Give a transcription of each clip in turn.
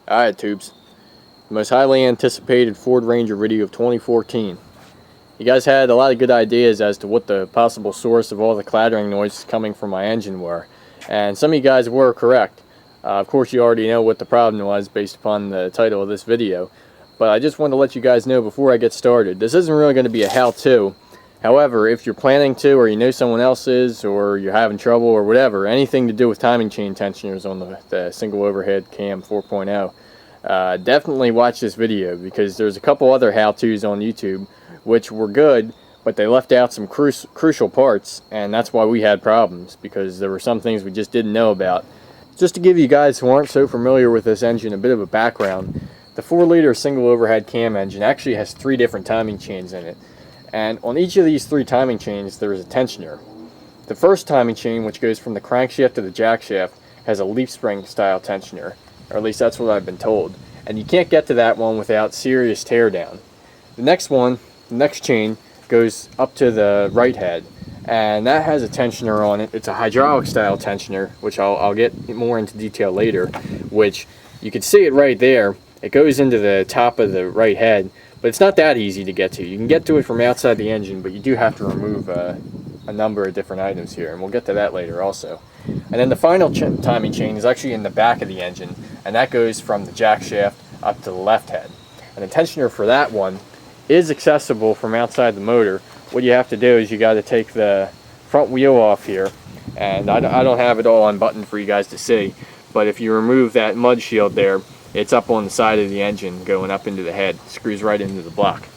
Alright, tubes. The most highly anticipated Ford Ranger video of 2014. You guys had a lot of good ideas as to what the possible source of all the clattering noises coming from my engine were. And some of you guys were correct. Of course, you already know what the problem was based upon the title of this video. But I just wanted to let you guys know before I get started. This isn't really going to be a how-to. However, if you're planning to, or you know someone else is, or you're having trouble, or whatever, anything to do with timing chain tensioners on the single overhead cam 4.0, definitely watch this video, because there's a couple other how-tos on YouTube which were good, but they left out some crucial parts, and that's why we had problems, because there were some things we just didn't know about. Just to give you guys who aren't so familiar with this engine a bit of a background, the 4-liter single overhead cam engine actually has 3 different timing chains in it. And on each of these 3 timing chains there is a tensioner. The first timing chain, which goes from the crankshaft to the jackshaft, has a leaf spring style tensioner, or at least that's what I've been told. And you can't get to that one without serious teardown. The next chain, goes up to the right head, and that has a tensioner on it. It's a hydraulic style tensioner, which I'll get more into detail later, which you can see it right there. It goes into the top of the right head. But it's not that easy to get to. You can get to it from outside the engine, but you do have to remove a number of different items here, and we'll get to that later also. And then the final timing chain is actually in the back of the engine, and that goes from the jack shaft up to the left head. And the tensioner for that one is accessible from outside the motor. What you have to do is you got to take the front wheel off here, and I don't have it all unbuttoned for you guys to see, but if you remove that mud shield there, it's up on the side of the engine going up into the head. Screws right into the block.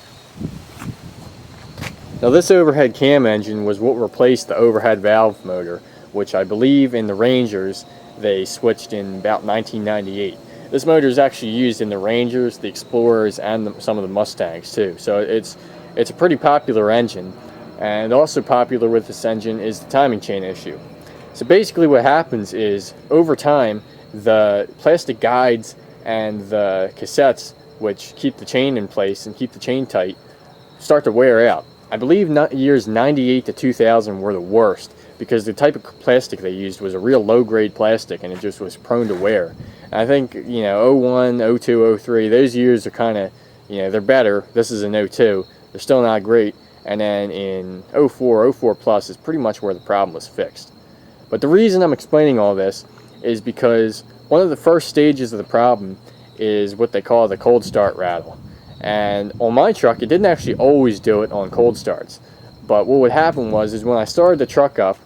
Now this overhead cam engine was what replaced the overhead valve motor, which I believe in the Rangers they switched in about 1998. This motor is actually used in the Rangers, the Explorers, and some of the Mustangs too. So it's a pretty popular engine. And also popular with this engine is the timing chain issue. So basically what happens is, over time, the plastic guides and the cassettes, which keep the chain in place and keep the chain tight, start to wear out. I believe years 98 to 2000 were the worst, because the type of plastic they used was a real low-grade plastic, and it just was prone to wear. And I think, 01, 02, 03, those years are kind of, they're better. This is an 02. They're still not great. And then in 04 plus is pretty much where the problem was fixed. But the reason I'm explaining all this is because one of the first stages of the problem is what they call the cold start rattle. And on my truck, it didn't actually always do it on cold starts. But what would happen is when I started the truck up,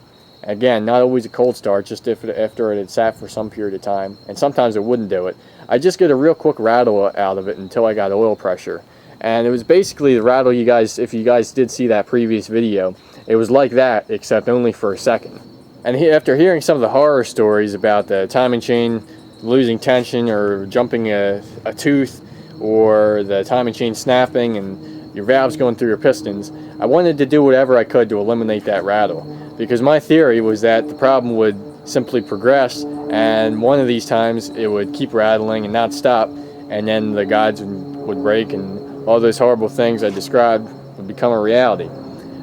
again, not always a cold start, just after it had sat for some period of time, and sometimes it wouldn't do it, I'd just get a real quick rattle out of it until I got oil pressure. And it was basically the rattle you guys, if you guys did see that previous video, it was like that, except only for a second. And after hearing some of the horror stories about the timing chain losing tension or jumping a tooth, or the timing chain snapping and your valves going through your pistons, I wanted to do whatever I could to eliminate that rattle. Because my theory was that the problem would simply progress, and one of these times it would keep rattling and not stop, and then the guides would break and all those horrible things I described would become a reality.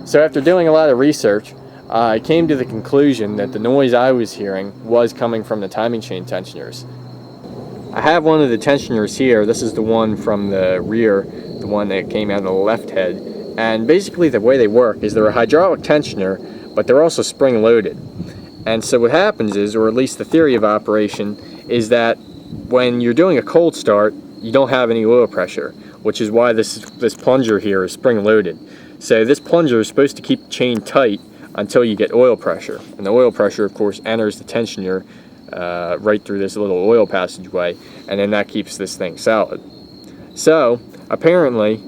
So after doing a lot of research, I came to the conclusion that the noise I was hearing was coming from the timing chain tensioners. I have one of the tensioners here. This is the one from the rear, the one that came out of the left head. And basically the way they work is they're a hydraulic tensioner, but they're also spring loaded. And so what happens is, or at least the theory of operation, is that when you're doing a cold start, you don't have any oil pressure, which is why this plunger here is spring loaded. So this plunger is supposed to keep the chain tight until you get oil pressure. And the oil pressure, of course, enters the tensioner right through this little oil passageway, and then that keeps this thing solid. So apparently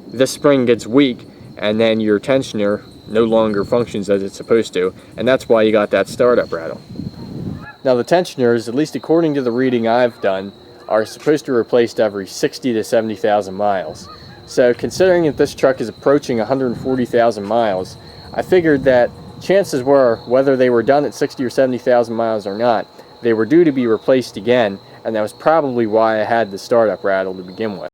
this spring gets weak, and then your tensioner no longer functions as it's supposed to, and that's why you got that startup rattle. Now the tensioners, at least according to the reading I've done, are supposed to be replaced every 60 to 70,000 miles. So considering that this truck is approaching 140,000 miles, I figured that chances were, whether they were done at 60 or 70,000 miles or not, they were due to be replaced again, and that was probably why I had the startup rattle to begin with.